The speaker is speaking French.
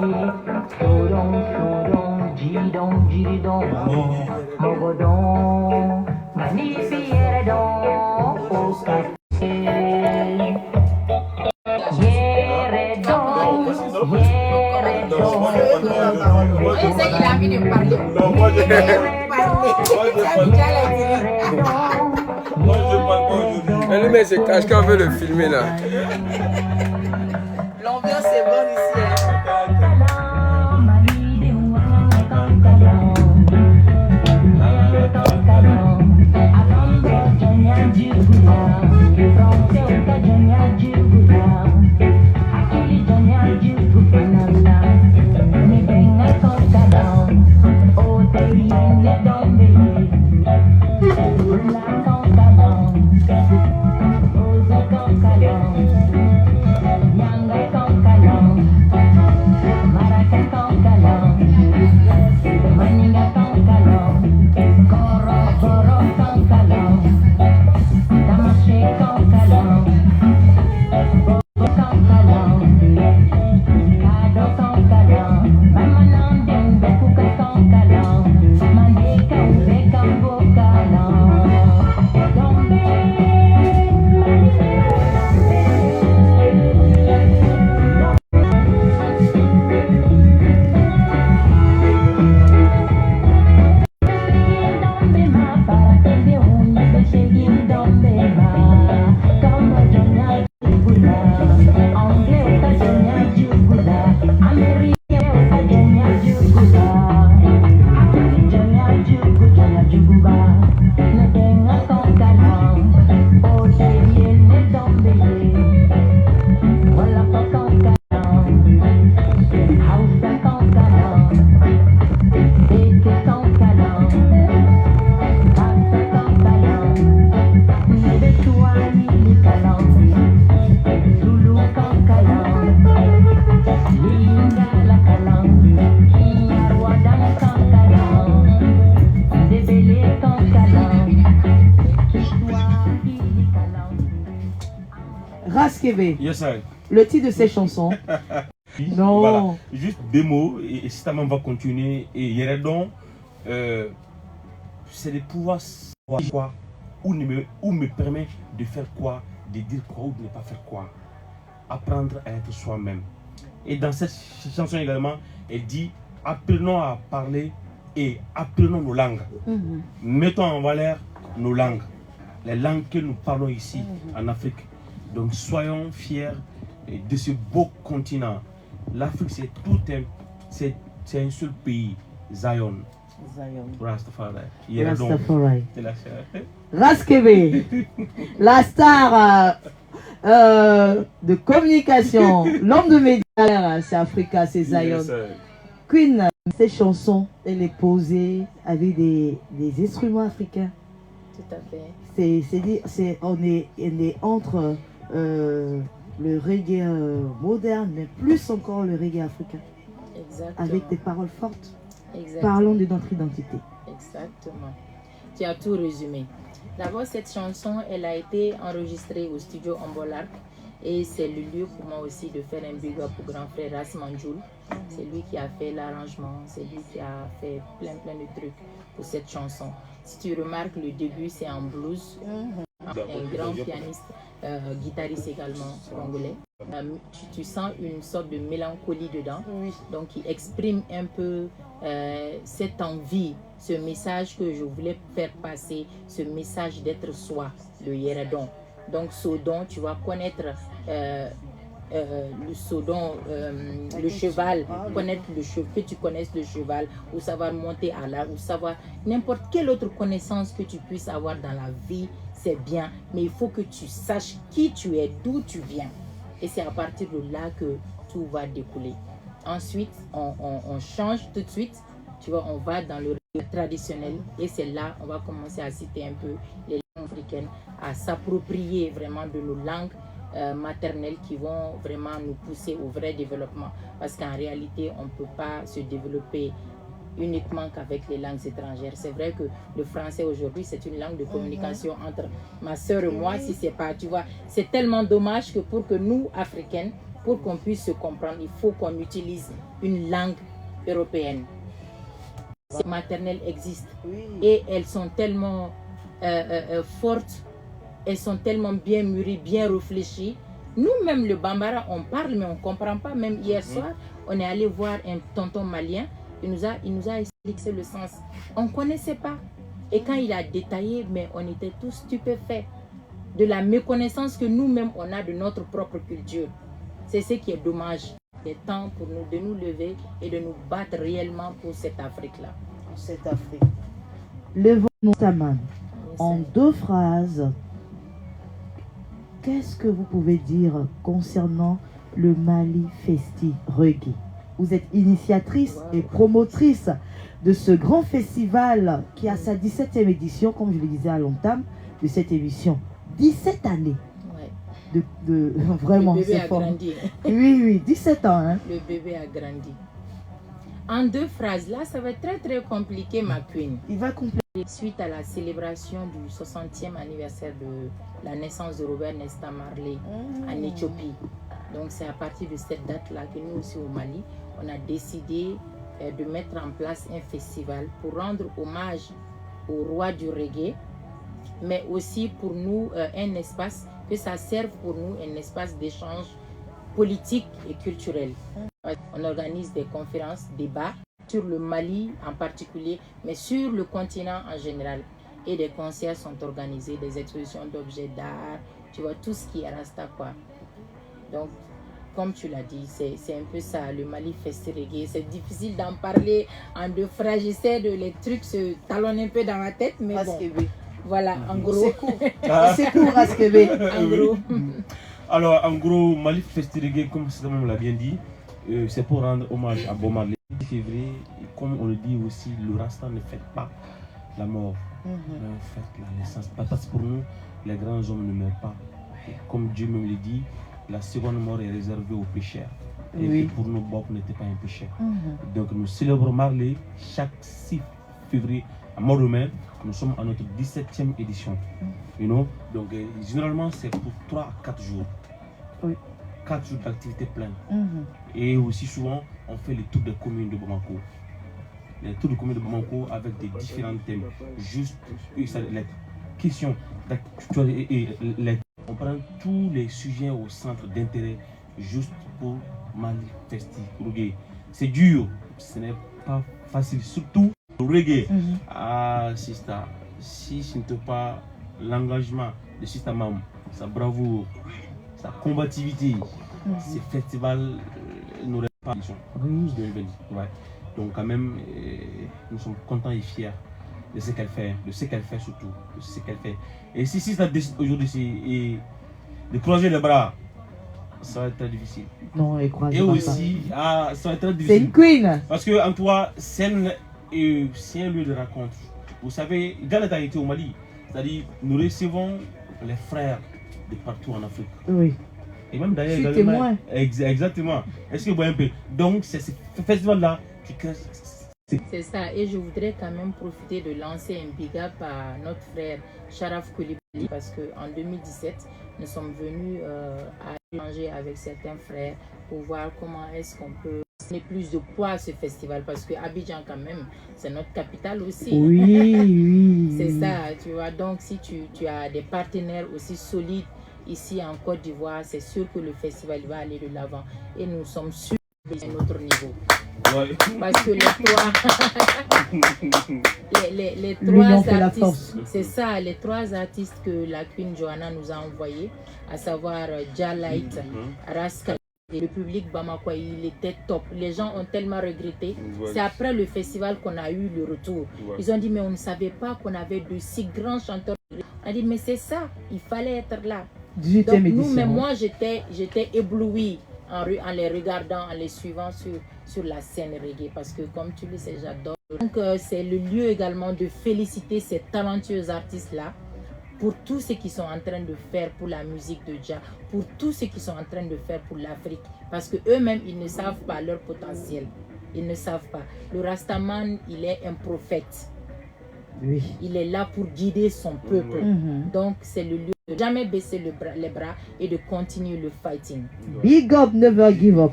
C'est qu'il a envie de parler. Non, moi je parle. Moi je parle pas aujourd'hui. Mais lui, mais se cache quand on veut le filmer là. L'ambiance est bonne ici. Raskebe, Yes, sir. le titre de ces chansons. Non. Voilà. Juste deux mots et Sitamam va continuer. Et Yeredon, c'est de pouvoir savoir quoi, ou me permet de faire quoi, de dire quoi ou de ne pas faire quoi. Apprendre à être soi-même. Et dans cette chanson également, elle dit apprenons à parler et apprenons nos langues. Mettons en valeur nos langues, les langues que nous parlons ici en Afrique. Donc soyons fiers de ce beau continent. L'Afrique c'est tout c'est un seul pays, Zion. Rastafari. Rastafari. C'est la chair. Raskebe, la star de communication, l'homme de médias, c'est Africa, c'est Zion. Yes, sir. Queen, ces chansons, elle est posée avec des instruments africains. Tout à fait. On est entre le reggae moderne, mais plus encore le reggae africain. Exactement. Avec des paroles fortes. Exactement. Parlons de notre identité. Exactement. Tu as tout résumé. D'abord, cette chanson, elle a été enregistrée au studio Ambolark. Et c'est le lieu pour moi aussi de faire un big up au grand frère Ras Manjoul. C'est lui qui a fait l'arrangement, c'est lui qui a fait plein de trucs pour cette chanson. Si tu remarques, le début c'est en blues. Un grand pianiste, guitariste également congolais. Tu sens une sorte de mélancolie dedans, donc qui exprime un peu cette envie, ce message que je voulais faire passer, ce message d'être soi, le Yeredon. Donc Sodon, tu vas connaître le Sodon, le cheval, connaître que tu connaisses le cheval, ou savoir monter à l'arbre, ou savoir n'importe quelle autre connaissance que tu puisses avoir dans la vie, c'est bien, mais il faut que tu saches qui tu es, d'où tu viens. Et c'est à partir de là que tout va découler. Ensuite, on change tout de suite, tu vois, on va dans le traditionnel, et c'est là on va commencer à citer un peu les langues africaines, à s'approprier vraiment de nos langues maternelles qui vont vraiment nous pousser au vrai développement, parce qu'en réalité on ne peut pas se développer uniquement qu'avec les langues étrangères. C'est vrai que le français aujourd'hui c'est une langue de communication entre ma soeur et moi, si c'est pas, tu vois, c'est tellement dommage que pour que nous Africaines pour qu'on puisse se comprendre, il faut qu'on utilise une langue européenne. Ces maternelles existent et elles sont tellement fortes, elles sont tellement bien mûries, bien réfléchies. Nous-mêmes, le Bambara, on parle, mais on ne comprend pas. Même hier soir, on est allé voir un tonton malien, il nous a expliqué le sens. On ne connaissait pas. Et quand il a détaillé, mais on était tous stupéfaits de la méconnaissance que nous-mêmes, on a de notre propre culture. C'est ce qui est dommage. Il est temps pour nous de nous lever et de nous battre réellement pour cette Afrique-là. Cette Afrique. Levons ta main. En 2 phrases, qu'est-ce que vous pouvez dire concernant le Mali Festi Reggae? Vous êtes initiatrice et promotrice de ce grand festival qui a sa 17e édition, comme je le disais à l'entame de cette émission. 17 années. Vraiment, le bébé a fort. grandi. Oui, 17 ans. Hein. Le bébé a grandi. En 2 phrases, là, ça va être très très compliqué, ma queen. Il va compléter. Suite à la célébration du 60e anniversaire de la naissance de Robert Nesta Marley en Éthiopie. Donc c'est à partir de cette date-là que nous aussi au Mali, on a décidé de mettre en place un festival pour rendre hommage au roi du reggae, mais aussi pour nous un espace, que ça serve pour nous un espace d'échange politique et culturel. On organise des conférences, débats sur le Mali en particulier, mais sur le continent en général. Et des concerts sont organisés, des expositions d'objets d'art, tu vois, tout ce qui est Rasta, quoi. Donc, comme tu l'as dit, c'est un peu ça, le Mali Festi Reggae. C'est difficile d'en parler en 2 phrases. J'essaie de les trucs se talonnent un peu dans ma tête, mais bon, voilà, en gros. C'est court. C'est court, Raskébé. En gros. Alors, en gros, Mali Festi Reggae, comme Sidamam l'a bien dit, c'est pour rendre hommage à Bob Marley. Le 10 février, comme on le dit aussi, le Rasta ne fête pas la mort, mais on fête la naissance. Parce que pour nous, les grands hommes ne meurent pas. Et comme Dieu me le dit, la seconde mort est réservée aux pécheurs. Et pour nous, Bob n'était pas un pécheur. Donc nous célébrons Marley chaque 6 février à Montréal. Nous sommes à notre 17e édition. You know? Donc généralement, c'est pour 3 à 4 jours. 4 jours d'activité pleine. Et aussi souvent, on fait les tours des communes de Bamako. Les tours de communes de Bamako avec des différents thèmes. Juste les questions. On prend tous les sujets au centre d'intérêt juste pour Mali Festi Reggae. C'est dur, ce n'est pas facile, surtout le reggae. Ah, Sista, si ce n'était pas l'engagement de Sista Mam, sa bravoure, sa combativité, ces festivals n'auraient pas de ouais. Donc quand même, nous sommes contents et fiers de ce qu'elle fait, surtout, de ce qu'elle fait. Et si ça décide aujourd'hui de croiser les bras, ça va être très difficile. Non, et aussi, ça va être très difficile. C'est une queen. Parce que en toi, c'est un lieu de rencontre. Vous savez, dans l'état été au Mali, c'est-à-dire nous recevons les frères de partout en Afrique. Oui. Et même d'ailleurs, je suis témoin. Exactement. Est-ce que vous voyez un peu? Donc, c'est ce festival-là qui crée. C'est ça, et je voudrais quand même profiter de lancer un big up à notre frère Sharaf Koulibaly parce qu'en 2017, nous sommes venus à échanger avec certains frères pour voir comment est-ce qu'on peut donner plus de poids à ce festival parce que Abidjan quand même, c'est notre capitale aussi. Oui. C'est ça, tu vois. Donc si tu as des partenaires aussi solides ici en Côte d'Ivoire, c'est sûr que le festival va aller de l'avant et nous sommes sûrs à un autre niveau. Parce que les trois artistes, c'est ça, les 3 artistes que la Queen Joanna nous a envoyés, à savoir Jalight, Raska et le public Bamako, il était top. Les gens ont tellement regretté. C'est après le festival qu'on a eu le retour. Ils ont dit mais on ne savait pas qu'on avait de si grands chanteurs. On a dit mais c'est ça, il fallait être là. Donc nous, mais moi j'étais éblouie en les regardant, en les suivant sur la scène reggae parce que comme tu le sais, j'adore. Donc c'est le lieu également de féliciter ces talentueux artistes-là pour tout ce qu'ils sont en train de faire pour la musique de Jah, pour tout ce qu'ils sont en train de faire pour l'Afrique parce qu'eux-mêmes, ils ne savent pas leur potentiel. Ils ne savent pas. Le Rastaman, il est un prophète. Il est là pour guider son peuple. Donc c'est le lieu de jamais baisser les bras et de continuer le fighting. Big up, never give up.